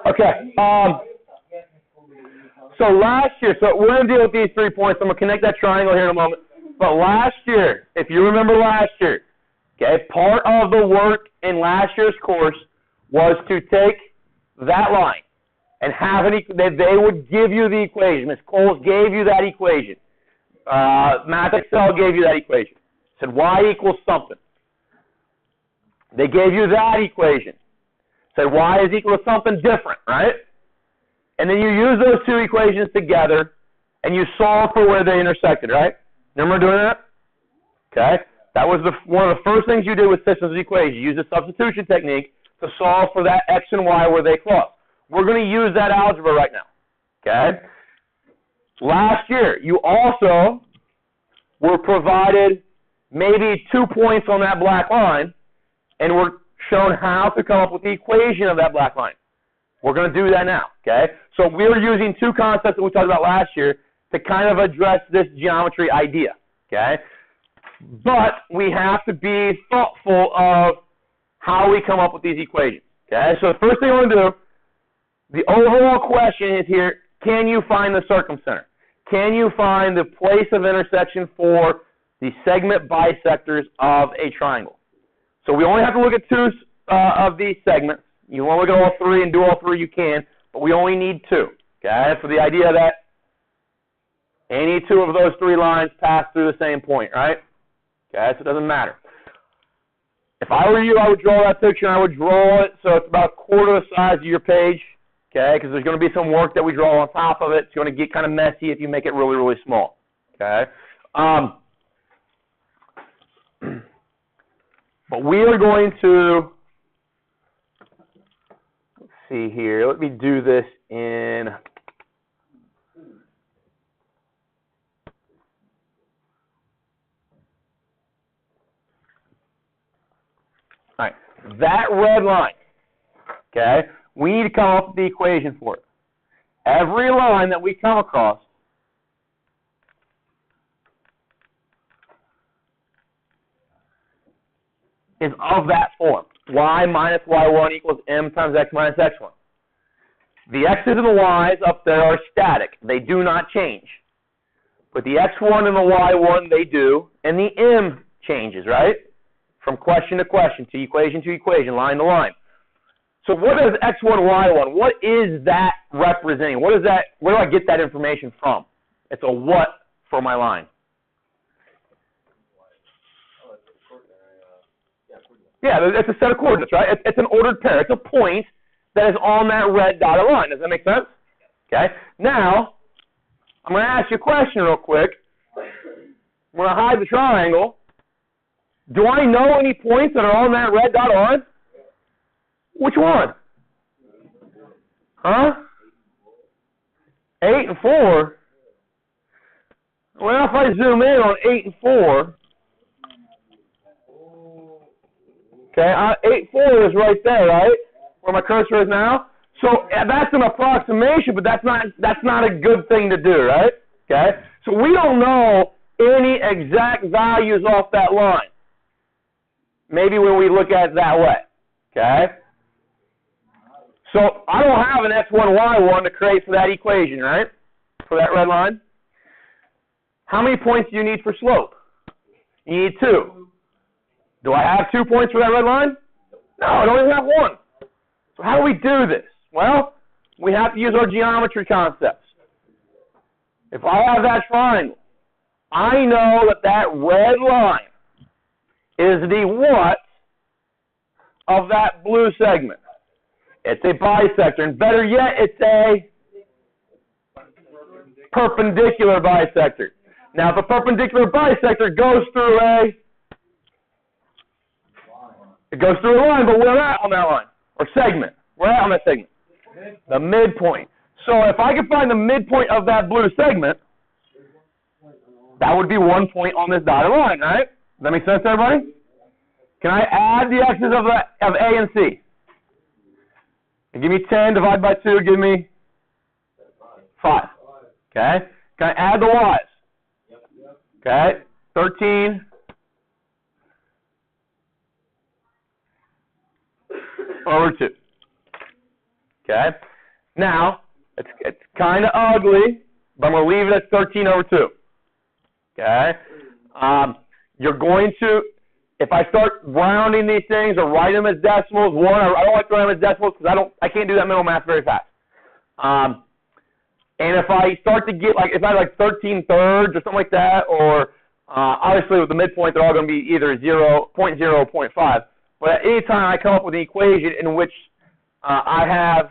Okay. So last year, so we're going to deal with these 3 points. I'm going to connect that triangle here in a moment. But last year, if you remember last year, okay, part of the work in last year's course was to take that line and have they would give you the equation. Ms. Coles gave you that equation. Math Excel gave you that equation. Said y equals something. They gave you that equation. Said y is equal to something different, right? And then you use those two equations together and you solve for where they intersected, right? Remember doing that? Okay. That was one of the first things you did with systems of equations. You use the substitution technique to solve for that x and y where they cross. We're going to use that algebra right now. Okay. Last year, you also were provided maybe 2 points on that black line and were shown how to come up with the equation of that black line. We're going to do that now. Okay. So we're using two concepts that we talked about last year to kind of address this geometry idea. Okay. But we have to be thoughtful of how we come up with these equations. Okay, so the first thing I want to do, the overall question is here, can you find the circumcenter? Can you find the place of intersection for the segment bisectors of a triangle? So we only have to look at two of these segments. You want to look at all three and do all three you can, but we only need two. Okay, for the idea that any two of those three lines pass through the same point, right? Okay, so it doesn't matter. If I were you, I would draw that picture, and I would draw it so it's about a quarter the size of your page, okay, because there's going to be some work that we draw on top of it. It's going to get kind of messy if you make it really, really small, okay? But we are going to, let's see here. Let me do this in... All right, that red line, okay, we need to come up with the equation for it. Every line that we come across is of that form. Y minus y1 equals m times x minus x1. The x's and the y's up there are static. They do not change. But the x1 and the y1, they do, and the m changes, right? From question to question, to equation, line to line. So what is x1, y1? What is that representing? What is that? Where do I get that information from? It's a what for my line? Yeah, it's a set of coordinates, right? It's an ordered pair. It's a point that is on that red dotted line. Does that make sense? Okay. Now, I'm going to ask you a question real quick. I'm going to hide the triangle. Do I know any points that are on that red dotted line? Which one? Huh? 8 and 4. Well, if I zoom in on 8 and 4, okay, 8, 4 is right there, right? Where my cursor is now. So that's an approximation, but that's not a good thing to do, right? Okay. So we don't know any exact values off that line. Maybe when we look at it that way, okay? So I don't have an x1, y1 to create for that equation, right? For that red line. How many points do you need for slope? You need 2. Do I have 2 points for that red line? No, I don't even have 1. So how do we do this? Well, we have to use our geometry concepts. If I have that triangle, I know that that red line is the what of that blue segment. It's a bisector, and better yet, it's a perpendicular bisector. Now, if a perpendicular bisector goes through a line, but we're at on that line, or segment. We're at on that segment. The midpoint. So if I can find the midpoint of that blue segment, that would be 1 point on this dotted line, right? Does that make sense to everybody? Can I add the x's of A and C? And give me 10 divided by 2, give me 5. Okay? Can I add the y's? Okay? 13 over 2. Okay? Now, it's kind of ugly, but I'm going to leave it at 13 over 2. Okay? You're going to, if I start rounding these things or writing them as decimals, I don't like to write them as decimals because I can't do that mental math very fast. And if I start to get if I 13 thirds or something like that, or obviously with the midpoint, they're all going to be either 0, 0.0, 0.5. But at any time I come up with an equation in which I have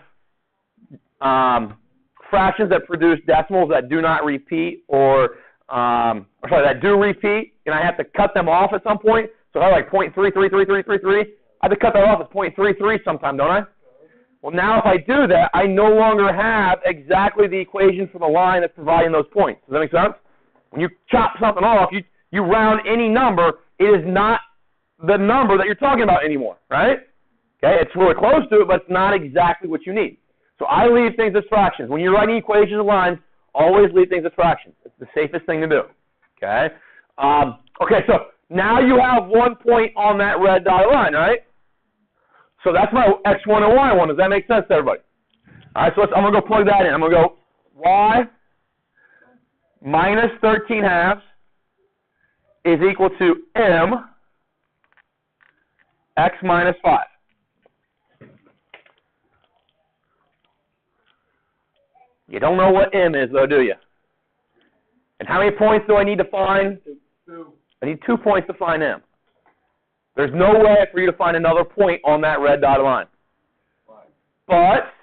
fractions that produce decimals that do not repeat, that do repeat, and I have to cut them off at some point. So if I have 0.333333, I have to cut that off at 0.33 sometime, don't I? Well, now if I do that, I no longer have exactly the equation for the line that's providing those points. Does that make sense? When you chop something off, you round any number, it is not the number that you're talking about anymore, right? Okay, it's really close to it, but it's not exactly what you need. So I leave things as fractions. When you're writing equations and lines, always leave things as fractions. It's the safest thing to do. Okay? Okay, so now you have 1 point on that red dotted line, right? So that's my x1 and y1. Does that make sense to everybody? All right, so I'm going to go plug that in. I'm going to go y minus 13 halves is equal to m x minus 5. You don't know what m is, though, do you? And how many points do I need to find? 2. I need 2 points to find m. There's no way for you to find another point on that red dotted line. But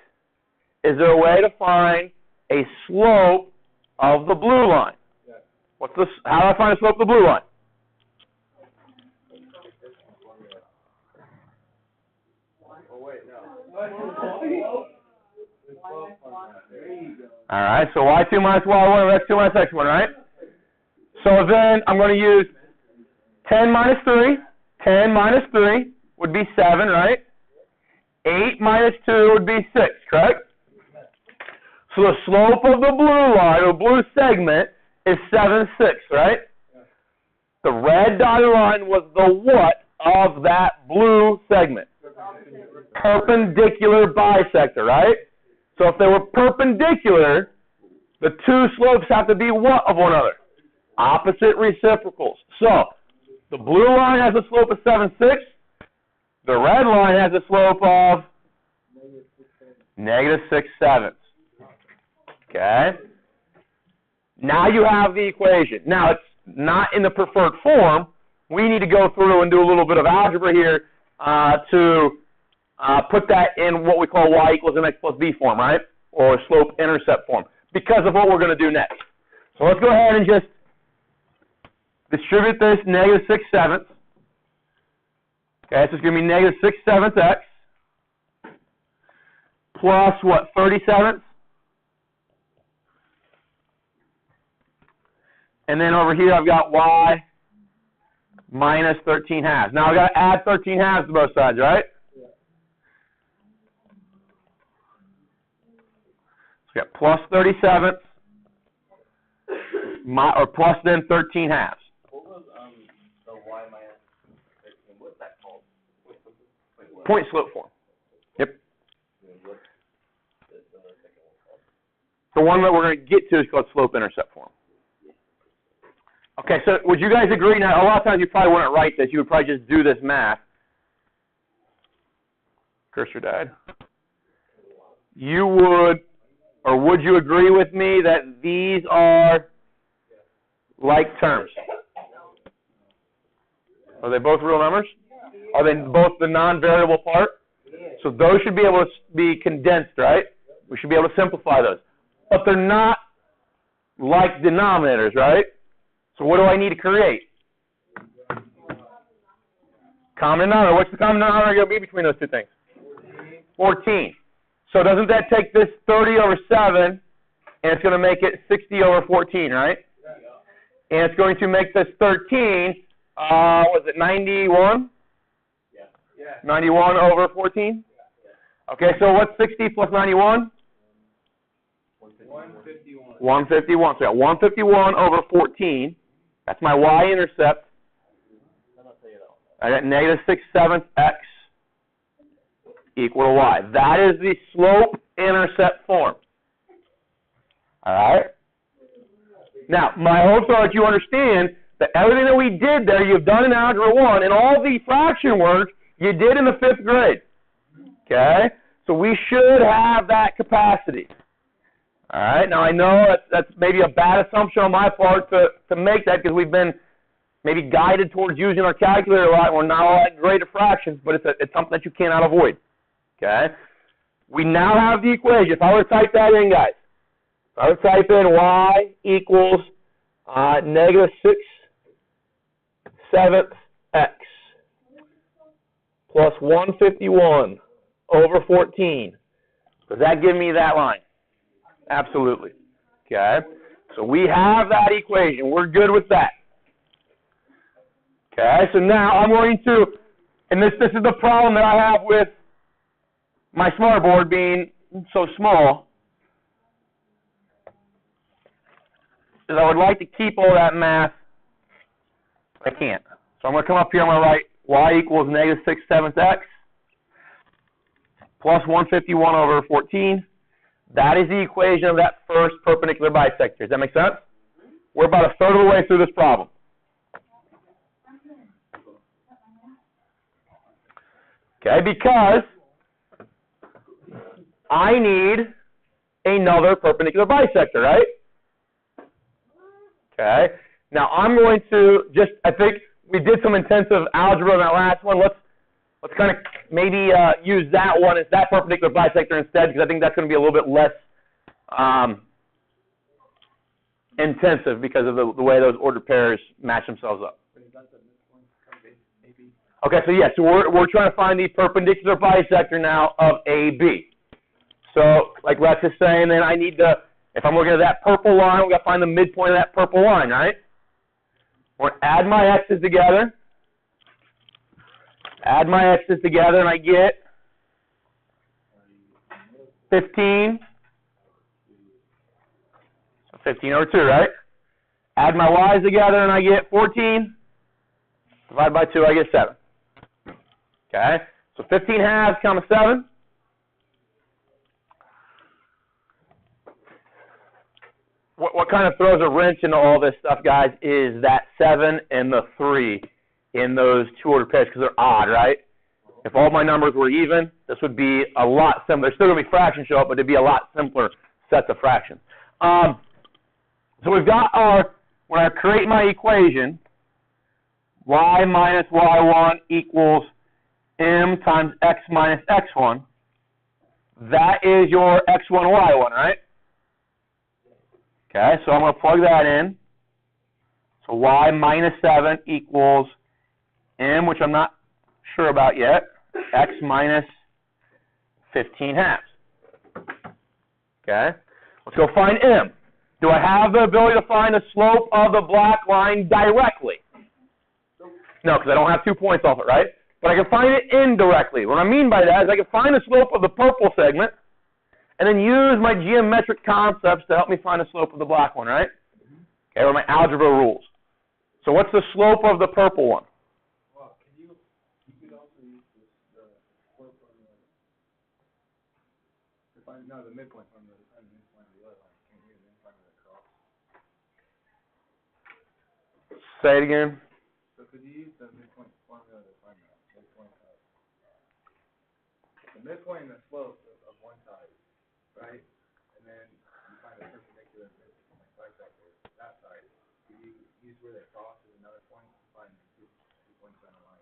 is there a way to find a slope of the blue line? How do I find the slope of the blue line? All right, so y2 minus y1 or x2 minus x1, right? So then I'm going to use 10 minus 3. 10 minus 3 would be 7, right? 8 minus 2 would be 6, correct? So the slope of the blue line, or blue segment, is 7, 6, right? The red dotted line was the what of that blue segment? Perpendicular bisector, right? So if they were perpendicular, the two slopes have to be what of one another? Opposite reciprocals. So the blue line has a slope of 7, 6. The red line has a slope of negative 6 sevenths. Okay? Now you have the equation. Now it's not in the preferred form. We need to go through and do a little bit of algebra here to put that in what we call y equals mx plus b form, right? Or slope-intercept form, because of what we're going to do next. So let's go ahead and just distribute this negative 6 sevenths. Okay, so it's going to be negative 6 sevenths x plus what, 30 sevenths? And then over here I've got y minus 13 halves. Now I've got to add 13 halves to both sides, right? Yeah. So we got plus 30 sevenths, or plus then 13 halves. What was the y minus 13? What's that called? Point slope form. Yep. What's the second one called? The one that we're going to get to is called slope-intercept form. Okay, so would you guys agree? Now, a lot of times you probably wouldn't write this. You would probably just do this math. Cursor died. You would, or would you agree with me that these are like terms? Are they both real numbers? Are they both the non-variable part? So those should be able to be condensed, right? We should be able to simplify those. But they're not like denominators, right? So what do I need to create? Common denominator. What's the common denominator going to be between those two things? 14. So doesn't that take this 30 over 7, and it's going to make it 60 over 14, right? And it's going to make this 13, was it 91? Yeah. 91 over 14? Okay, so what's 60 plus 91? 151. 151. So I got 151 over 14. That's my y-intercept. I got negative 6 sevenths x equal to y. That is the slope intercept form. All right? Now, my hopes are that you understand that everything that we did there, you've done in Algebra 1, and all the fraction work you did in the 5th grade. Okay? So we should have that capacity. All right? Now, I know that's maybe a bad assumption on my part to make that because we've been maybe guided towards using our calculator a lot, and we're not all that great at fractions, but it's something that you cannot avoid. Okay? We now have the equation. If I were to type that in, guys, if I would type in y equals negative 6/7 x plus 151 over 14, does that give me that line? Absolutely. Okay? So we have that equation. We're good with that. Okay? So now I'm going to, and this is the problem that I have with my smart board being so small, is I would like to keep all that math. I can't. So I'm going to come up here, I'm going to write y equals negative 6/7 x plus 151 over 14. That is the equation of that first perpendicular bisector. Does that make sense? We're about a third of the way through this problem. Okay, because I need another perpendicular bisector, right? Okay. Now I'm going to just, I think we did some intensive algebra in that last one. Let's kind of maybe use that one as that perpendicular bisector instead, because I think that's going to be a little bit less intensive because of the way those ordered pairs match themselves up. Okay, so so we're trying to find the perpendicular bisector now of AB. So, like Rex is saying, then I need to, if I'm looking at that purple line, we've got to find the midpoint of that purple line, right? We're going to add my x's together. Add my x's together, and I get 15. 15 over 2, right? Add my y's together, and I get 14. Divide by 2, I get 7. Okay? So 15 halves, comma 7. What kind of throws a wrench into all this stuff, guys, is that 7 and the 3 in those two ordered pairs because they're odd, right? If all my numbers were even, this would be a lot simpler. There's still going to be fractions show up, but it'd be a lot simpler sets of fractions. So we've got when I create my equation, y minus y1 equals m times x minus x1. That is your x1, y1, right? Okay, so I'm going to plug that in. So y minus 7 equals m, which I'm not sure about yet, x minus 15 halves. Okay, let's go find m. Do I have the ability to find the slope of the black line directly? No, because I don't have 2 points off it, right? But I can find it indirectly. What I mean by that is I can find the slope of the purple segment and then use my geometric concepts to help me find the slope of the black one, right? Okay, or my algebra rules. So what's the slope of the purple one? Well, you could also use the slope on the midpoint from the midpoint of the other line. Can you use the midpoint of the cross? Say it again. So could you use the midpoint formula to find the midpoint and the slope of one side, right? And then you find a perpendicular bisector that side. You use where they cross is another point to find two points on the line.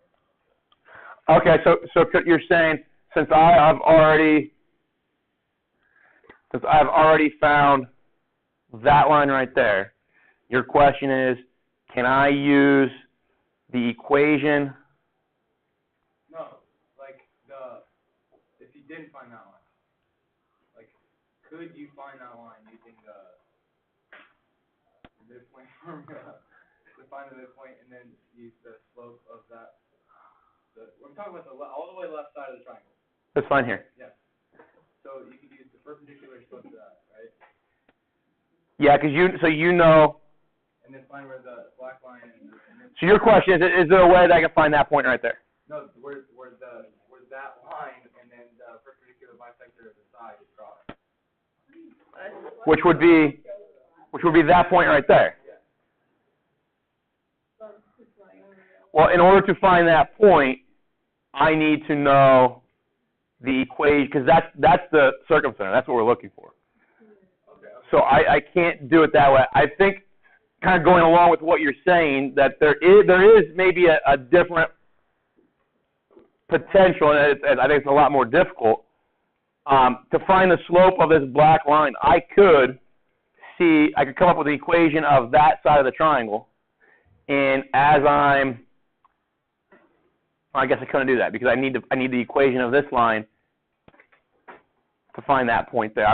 Okay, so you're saying since I've already found that line right there, your question is, can I use the equation? No, like if you didn't find that line, like could you find that line using the midpoint formula to find the midpoint and then use the slope of that? We're talking about all the way left side of the triangle. That's fine here. Yeah. So you could use the perpendicular slope to that, right? Yeah, because you know. And then find where the black line is. So your question is there a way that I can find that point right there? No, where that line and then the perpendicular bisector of the side is crossed. which would be that point right there. Well, in order to find that point, I need to know the equation, because that's the circumcenter. That's what we're looking for. So I can't do it that way. I think, kind of going along with what you're saying, that there is maybe a different potential, and I think it's a lot more difficult, to find the slope of this black line. I could come up with the equation of that side of the triangle, and as I guess I couldn't do that because I need the equation of this line to find that point there.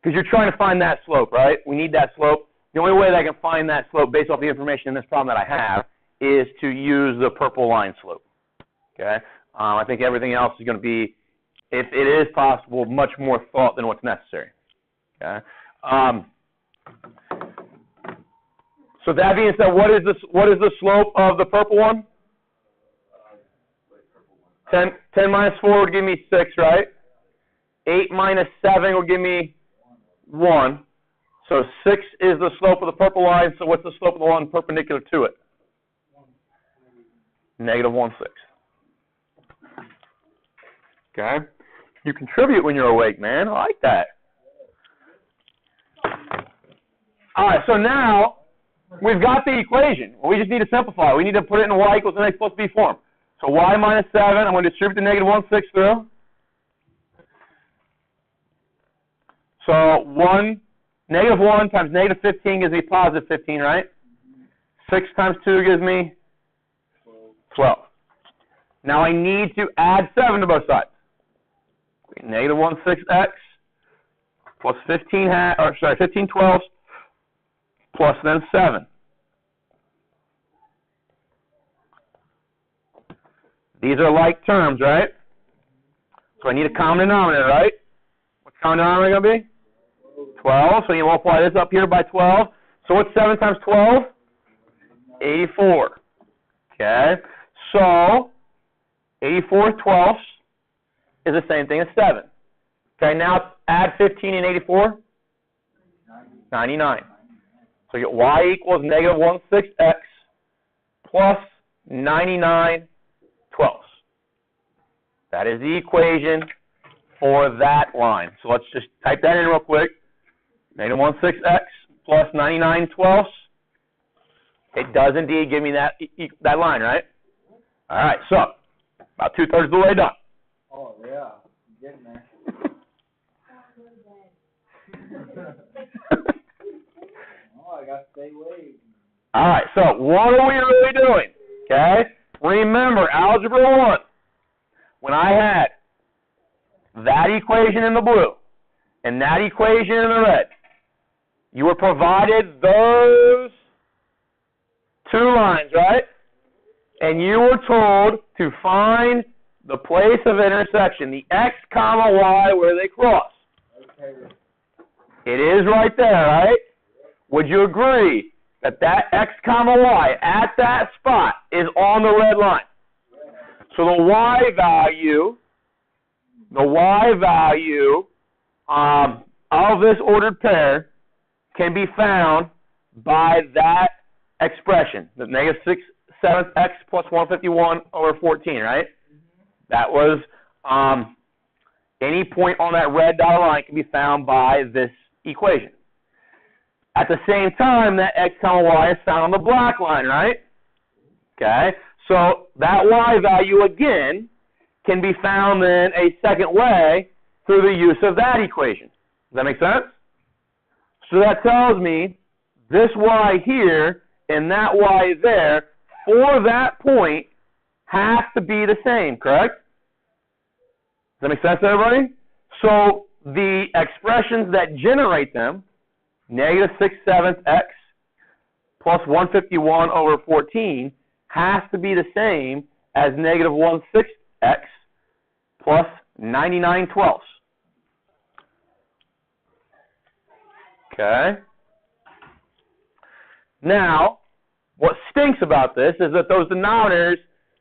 Because you're trying to find that slope, right? We need that slope. The only way that I can find that slope based off the information in this problem that I have is to use the purple line slope. Okay? I think everything else is going to be, if it is possible, much more thought than what's necessary. Okay? So that being said, what is the slope of the purple one? 10 minus 4 would give me 6, right? 8 minus 7 would give me 1. So 6 is the slope of the purple line. So what's the slope of the one perpendicular to it? Negative 1/6. Okay? You contribute when you're awake, man. I like that. All right, so now we've got the equation. We just need to simplify. We need to put it in y equals mx plus b form. So y minus 7, I'm going to distribute the negative 1/6 through. So negative 1 times negative 15 gives me positive 15, right? 6 times 2 gives me 12. Now I need to add 7 to both sides. Negative 1/6x plus 15 twelfths plus then 7. These are like terms, right? So I need a common denominator, right? What's common denominator going to be? 12. So you multiply this up here by 12. So what's 7 times 12? 84. Okay. So 84 twelfths is the same thing as 7. Okay, now add 15 and 84. 99. So you get y equals negative 1/6x plus 99 twelfths. That is the equation for that line. So let's just type that in real quick. Negative 1/6x plus 99 twelfths. It does indeed give me that line, right? All right, so about 2/3 of the way done. Oh, yeah. I'm getting there. Oh, I got to stay awake. All right, so what are we really doing? Okay? Remember, Algebra 1, when I had that equation in the blue and that equation in the red, you were provided those two lines, right? And you were told to find the place of intersection, the x comma y where they cross. Okay. It is right there, right? Would you agree that x comma y at that spot is on the red line? So the y value of this ordered pair can be found by that expression, the negative 6/7 x plus 151 over 14, right? That was any point on that red dotted line can be found by this equation. At the same time, that x comma y is found on the black line, right? Okay, so that y value again can be found in a second way through the use of that equation. Does that make sense? So that tells me this y here and that y there for that point has to be the same, correct? Does that make sense to everybody? So the expressions that generate them, negative 6/7 x plus 151 over 14, has to be the same as negative 1/6 x plus 99 twelfths. Okay? Now, what stinks about this is that those denominators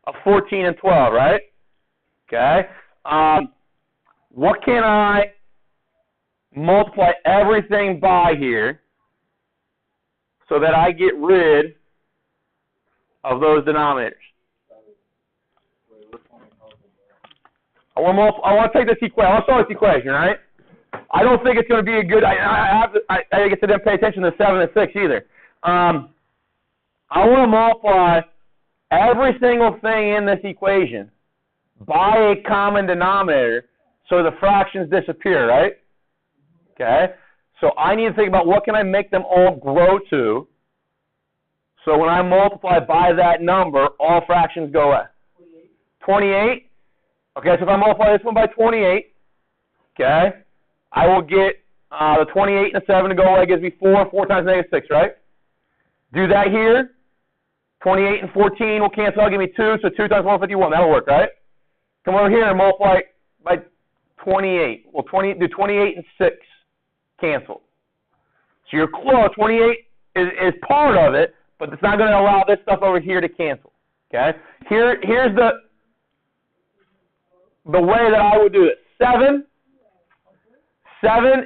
of 14 and 12, right? Okay? What can I multiply everything by here so that I get rid of those denominators. I want to take this equation. I want to solve this equation, right? I don't think it's going to be a good. I guess I didn't pay attention to 7 and 6 either. I want to multiply every single thing in this equation by a common denominator so the fractions disappear, right? Okay. So I need to think about what can I make them all grow to. So when I multiply by that number, all fractions go away. 28. Okay, so if I multiply this one by 28, okay, I will get the 28 and the 7 to go away gives me 4. 4 times negative 6, right? Do that here. 28 and 14 will cancel out, give me 2, so 2 times 151. That'll work, right? Come over here and multiply by 28. Well, do 28 and 6 cancel. So you're close. 28 is part of it, but it's not going to allow this stuff over here to cancel. Okay? Here's the way that I would do it. 7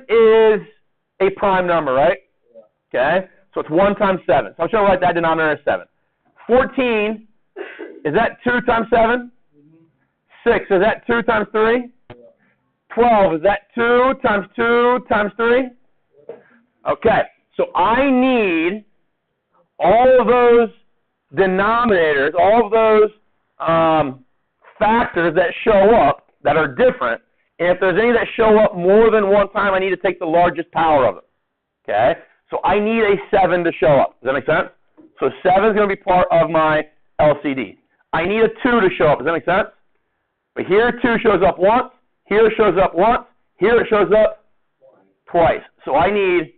is a prime number, right? Okay? So it's 1 times 7. So I'm trying to write that denominator as 7. 14, is that 2 times 7? 6, is that 2 times 3? 12, is that 2 times 2 times 3? Okay, so I need all of those denominators, all of those factors that show up that are different, and if there's any that show up more than one time, I need to take the largest power of them. Okay? So I need a 7 to show up. Does that make sense? So 7 is going to be part of my LCD. I need a 2 to show up. Does that make sense? But here 2 shows up once, here it shows up once, here it shows up twice. So I need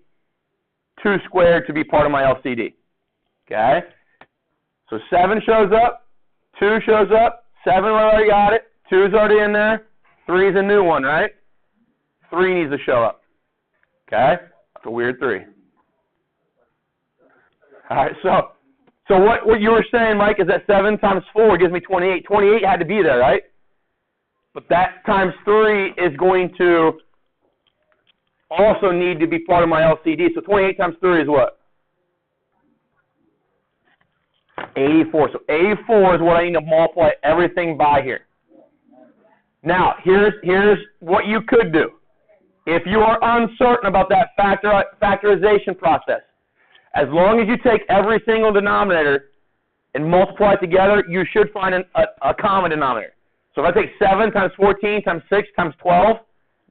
2 squared to be part of my LCD. Okay? So 7 shows up, 2 shows up, 7 we already got it, 2 is already in there, 3 is a new one, right? 3 needs to show up. Okay? That's a weird 3. All right, so what you were saying, Mike, is that 7 times 4 gives me 28. 28 had to be there, right? But that times 3 is going to also need to be part of my LCD. So 28 times 3 is what? 84. So 84 is what I need to multiply everything by here. Now, here's what you could do. If you are uncertain about that factorization process, as long as you take every single denominator and multiply it together, you should find a common denominator. So if I take 7 times 14 times 6 times 12,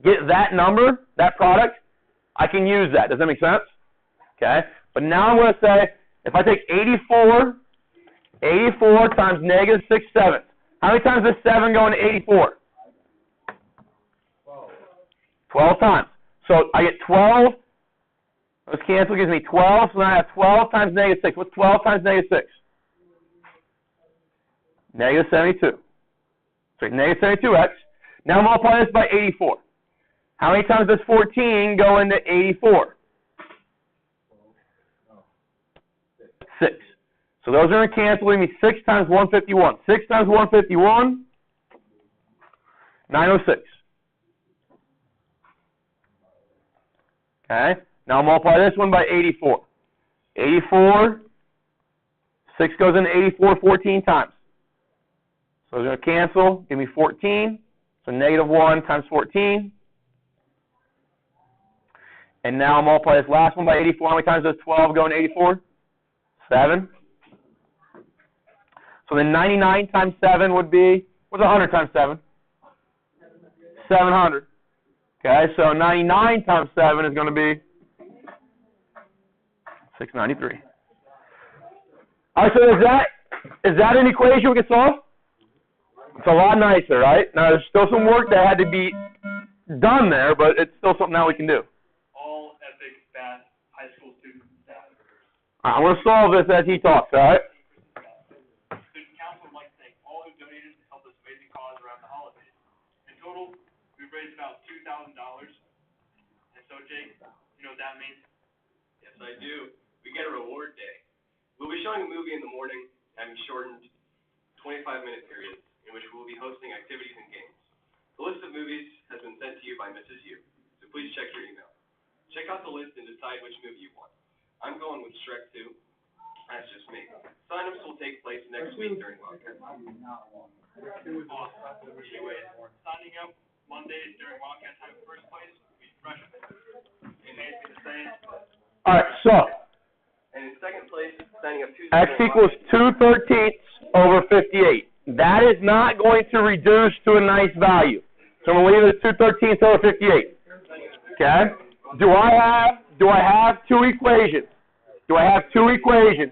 get that number, that product, I can use that. Does that make sense? Okay. But now I'm going to say, if I take 84 times negative 6 sevenths, how many times does 7 go into 84? 12 times. So I get 12. Let's cancel. Gives me 12. So now I have 12 times negative 6. What's 12 times negative 6? Negative 72. So negative 72x. Now multiply this by 84. How many times does 14 go into 84? 6. So those are going to cancel. Give me 6 times 151. 6 times 151, 906. Okay. Now multiply this one by 84. 84, 6 goes into 84 14 times. So it's going to cancel. Give me 14. So negative 1 times 14. And now I'll multiply this last one by 84. How many times does 12 go into 84? 7. So then 99 times 7 would be, what's 100 times 7? 700. Okay, so 99 times 7 is going to be 693. All right, so is that an equation we can solve? It's a lot nicer, right? Now, there's still some work that had to be done there, but it's still something now we can do. All epic fast high school students and staff. I'm going to solve this as he talks, all right? Student council would like to thank all who donated to help this amazing cause around the holidays. In total, we've raised about $2,000. And so, Jake, you know what that means? Yes, I do. We get a reward day. We'll be showing a movie in the morning, having shortened 25-minute periods, in which we will be hosting activities and games. The list of movies has been sent to you by Mrs. Yu, so please check your email. Check out the list and decide which movie you want. I'm going with Shrek 2. That's just me. Sign-ups will take place next week during Wildcat. Signing up Mondays during Wildcat time in the first place would be freshmen. It may be the same. All right, so And in second place, signing up Tuesday. x equals 2/13 over 58. That is not going to reduce to a nice value. So I'm going to leave it at 2/13 over 58. Okay? Do I have two equations? Do I have two equations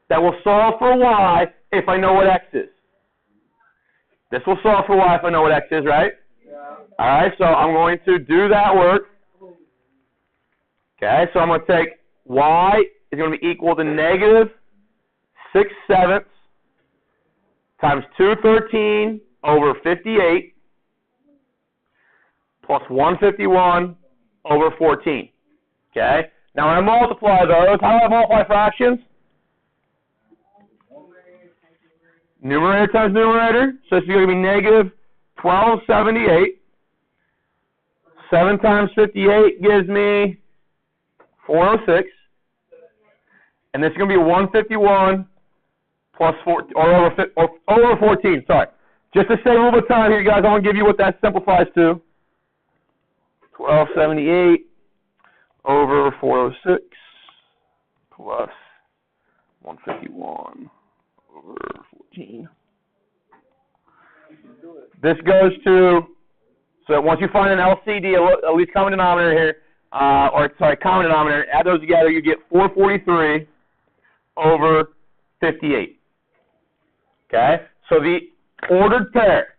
that will solve for y if I know what x is? This will solve for y if I know what x is, right? Yeah. All right, so I'm going to do that work. Okay, so I'm going to take y is going to be equal to negative 6/7 times 2/13 over 58 plus 151 over 14. Okay? Now when I multiply those, how do I multiply fractions? Numerator times numerator. So this is going to be negative 1278. 7 times 58 gives me 406. And this is going to be 151 plus 4, or over 14, sorry. Just to save a little bit of time here, guys, I want to give you what that simplifies to. 1278 over 406 plus 151 over 14. This goes to, so once you find an LCD, at least common denominator here, common denominator, add those together, you get 443 over 58. Okay? So the ordered pair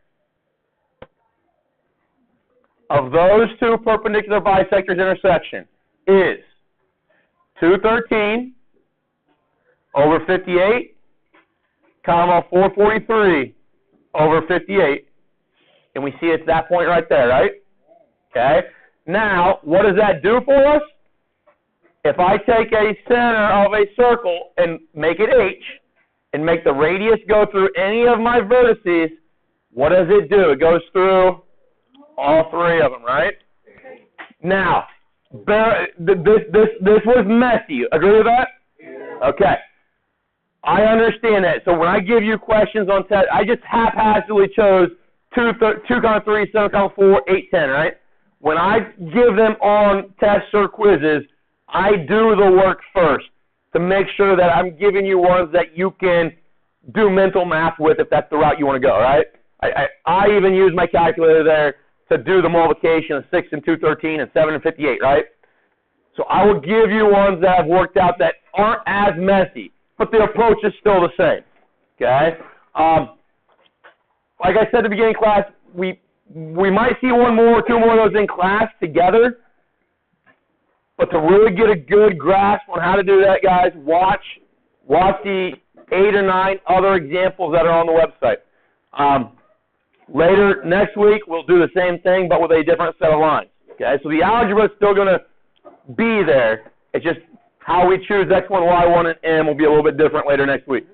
of those two perpendicular bisectors intersection is 213 over 58, comma 443 over 58. And we see it's that point right there, right? Okay? Now, what does that do for us? If I take a center of a circle and make it H, and make the radius go through any of my vertices, what does it do? It goes through all three of them, right? Now, this was messy. Agree with that? Okay. I understand that. So when I give you questions on test, I just haphazardly chose 2, 3, 7, 4, 8, 10, right? When I give them on tests or quizzes, I do the work first to make sure that I'm giving you ones that you can do mental math with if that's the route you want to go, right? I even use my calculator there to do the multiplication of 6 and 213 and 7 and 58, right? So I will give you ones that have worked out that aren't as messy, but the approach is still the same, okay? Like I said at the beginning of class, we might see one more or two more of those in class together, but to really get a good grasp on how to do that, guys, watch the 8 or 9 other examples that are on the website. Later next week, we'll do the same thing, but with a different set of lines. Okay, so the algebra is still going to be there. It's just how we choose X1, Y1, and M will be a little bit different later next week.